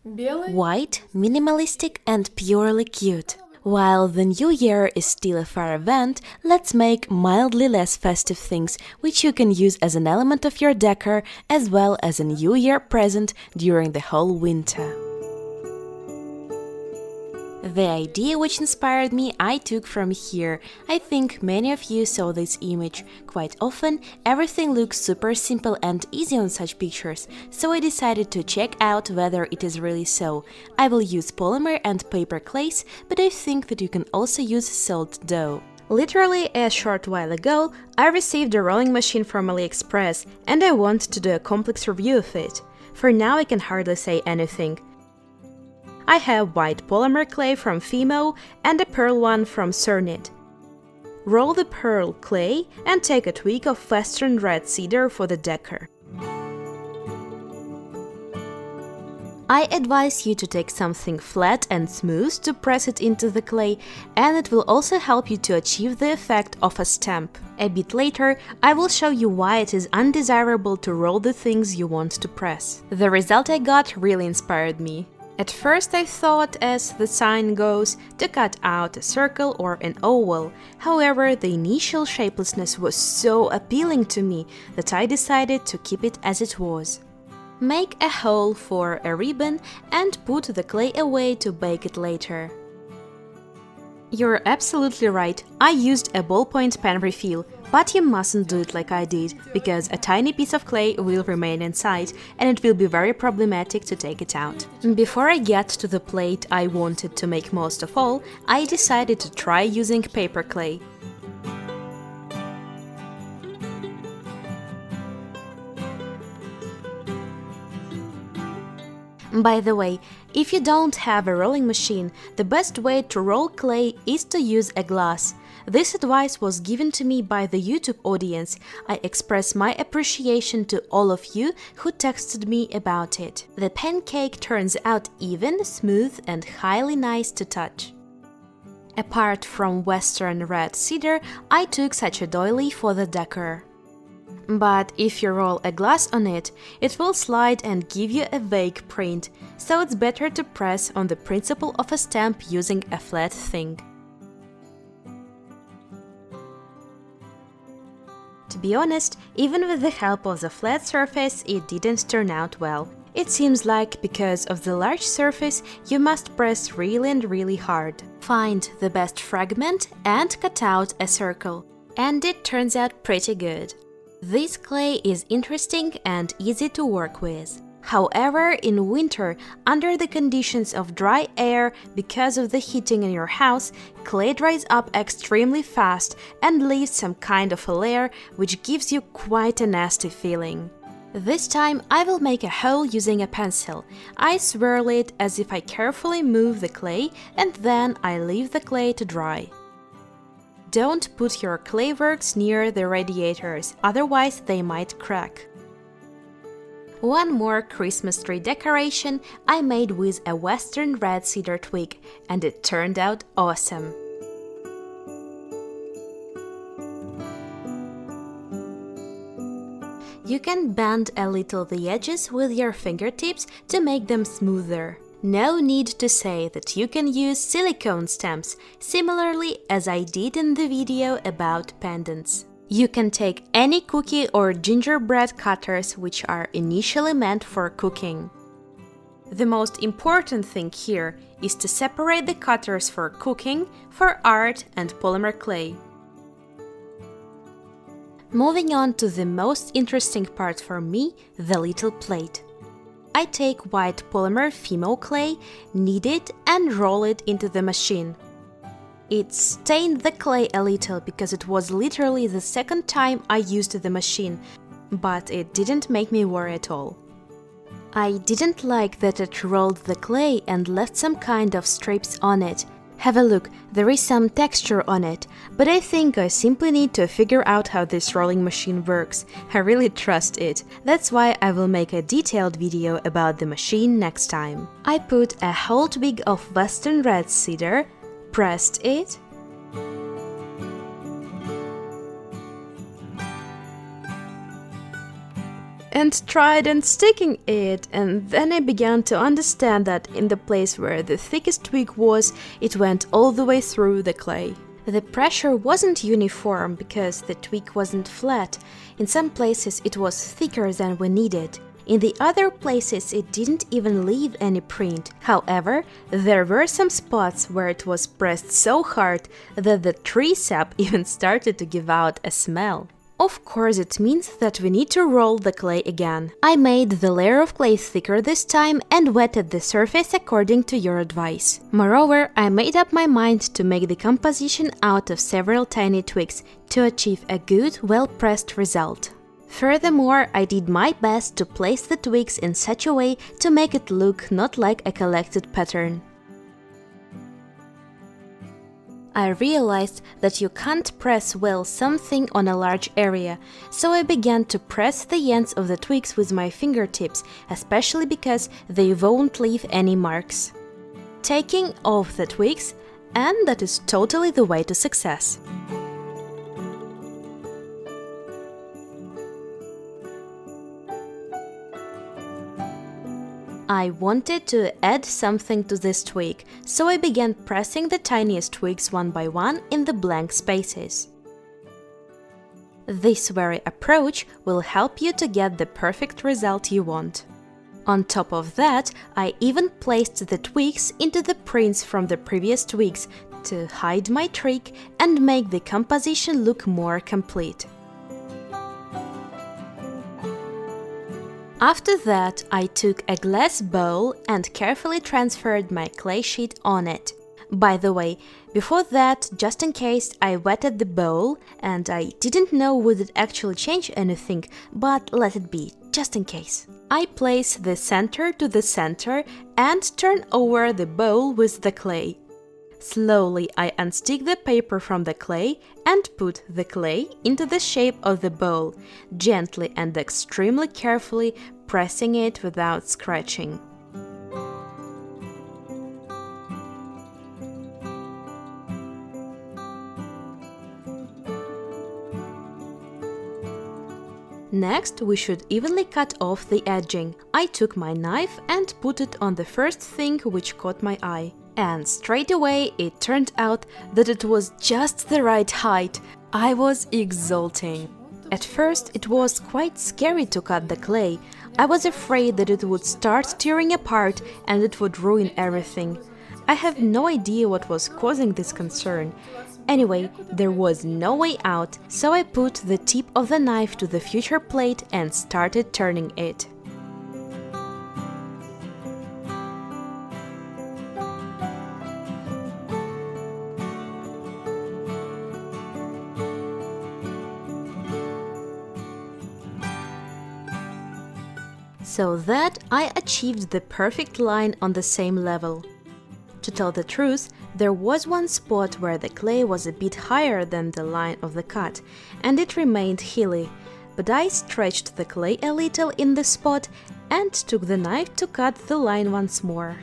White, minimalistic and purely cute. While the New Year is still a far event, let's make mildly less festive things which you can use as an element of your decor as well as a New Year present during the whole winter. The idea which inspired me I took from here. I think many of you saw this image. Quite often, everything looks super simple and easy on such pictures, so I decided to check out whether it is really so. I will use polymer and paper clays, but I think that you can also use salt dough. Literally a short while ago, I received a rolling machine from AliExpress, and I want to do a complex review of it. For now I can hardly say anything. I have white polymer clay from Fimo and a pearl one from Cernit. Roll the pearl clay and take a twig of western red cedar for the decor. I advise you to take something flat and smooth to press it into the clay, and it will also help you to achieve the effect of a stamp. A bit later, I will show you why it is undesirable to roll the things you want to press. The result I got really inspired me. At first I thought, as the sign goes, to cut out a circle or an oval. However, the initial shapelessness was so appealing to me that I decided to keep it as it was. Make a hole for a ribbon and put the clay away to bake it later. You're absolutely right, I used a ballpoint pen refill, but you mustn't do it like I did, because a tiny piece of clay will remain inside and it will be very problematic to take it out. Before I get to the plate I wanted to make most of all, I decided to try using paper clay. By the way, if you don't have a rolling machine, the best way to roll clay is to use a glass. This advice was given to me by the YouTube audience. I express my appreciation to all of you who texted me about it. The pancake turns out even, smooth and highly nice to touch. Apart from western red cedar, I took such a doily for the decor. But if you roll a glass on it, it will slide and give you a vague print, so it's better to press on the principle of a stamp using a flat thing. To be honest, even with the help of the flat surface, it didn't turn out well. It seems like because of the large surface, you must press really and really hard. Find the best fragment and cut out a circle. And it turns out pretty good. This clay is interesting and easy to work with. However, in winter, under the conditions of dry air because of the heating in your house, clay dries up extremely fast and leaves some kind of a layer which gives you quite a nasty feeling. This time I will make a hole using a pencil. I swirl it as if I carefully move the clay and then I leave the clay to dry. Don't put your clay works near the radiators, otherwise they might crack. One more Christmas tree decoration I made with a western red cedar twig, and it turned out awesome. You can bend a little the edges with your fingertips to make them smoother. No need to say that you can use silicone stamps, similarly as I did in the video about pendants. You can take any cookie or gingerbread cutters which are initially meant for cooking. The most important thing here is to separate the cutters for cooking, for art and polymer clay. Moving on to the most interesting part for me, the little plate. I take white polymer Fimo clay, knead it and roll it into the machine. It stained the clay a little because it was literally the second time I used the machine, but it didn't make me worry at all. I didn't like that it rolled the clay and left some kind of strips on it. Have a look, there is some texture on it, but I think I simply need to figure out how this rolling machine works. I really trust it. That's why I will make a detailed video about the machine next time. I put a whole twig of western red cedar, pressed it, and tried and sticking it, and then I began to understand that in the place where the thickest twig was, it went all the way through the clay. The pressure wasn't uniform because the twig wasn't flat. In some places it was thicker than we needed. In the other places it didn't even leave any print. However, there were some spots where it was pressed so hard that the tree sap even started to give out a smell. Of course, it means that we need to roll the clay again. I made the layer of clay thicker this time and wetted the surface according to your advice. Moreover, I made up my mind to make the composition out of several tiny twigs to achieve a good, well-pressed result. Furthermore, I did my best to place the twigs in such a way to make it look not like a collected pattern. I realized that you can't press well something on a large area, so I began to press the ends of the twigs with my fingertips, especially because they won't leave any marks. Taking off the twigs, and that is totally the way to success. I wanted to add something to this twig, so I began pressing the tiniest twigs one by one in the blank spaces. This very approach will help you to get the perfect result you want. On top of that, I even placed the twigs into the prints from the previous twigs to hide my trick and make the composition look more complete. After that, I took a glass bowl and carefully transferred my clay sheet on it. By the way, before that, just in case, I wetted the bowl and I didn't know would it actually change anything, but let it be, just in case. I place the center to the center and turn over the bowl with the clay. Slowly I unstick the paper from the clay and put the clay into the shape of the bowl, gently and extremely carefully pressing it without scratching. Next, we should evenly cut off the edging. I took my knife and put it on the first thing which caught my eye. And straight away it turned out that it was just the right height. I was exulting. At first it was quite scary to cut the clay. I was afraid that it would start tearing apart and it would ruin everything. I have no idea what was causing this concern. Anyway, there was no way out, so I put the tip of the knife to the future plate and started turning it. So that I achieved the perfect line on the same level. To tell the truth, there was one spot where the clay was a bit higher than the line of the cut, and it remained hilly, but I stretched the clay a little in the spot and took the knife to cut the line once more.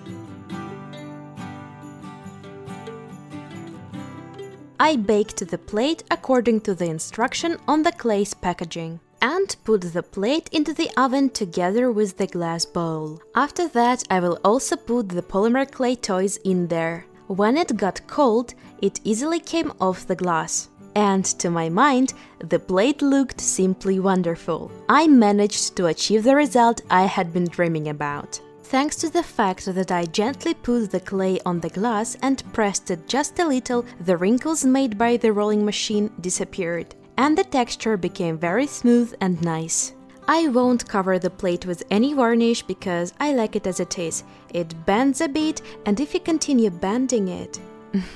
I baked the plate according to the instruction on the clay's packaging and put the plate into the oven together with the glass bowl. After that, I will also put the polymer clay toys in there. When it got cold, it easily came off the glass. And to my mind, the plate looked simply wonderful. I managed to achieve the result I had been dreaming about. Thanks to the fact that I gently put the clay on the glass and pressed it just a little, the wrinkles made by the rolling machine disappeared, and the texture became very smooth and nice. I won't cover the plate with any varnish because I like it as it is. It bends a bit, and if you continue bending it…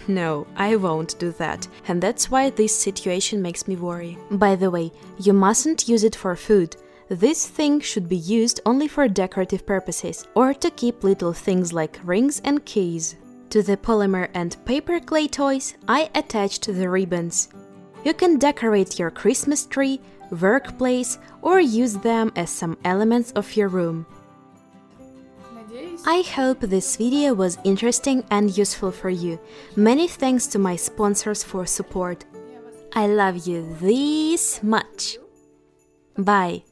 No, I won't do that, and that's why this situation makes me worry. By the way, you mustn't use it for food. This thing should be used only for decorative purposes or to keep little things like rings and keys. To the polymer and paper clay toys, I attached the ribbons. You can decorate your Christmas tree, workplace, or use them as some elements of your room. I hope this video was interesting and useful for you. Many thanks to my sponsors for support. I love you this much. Bye!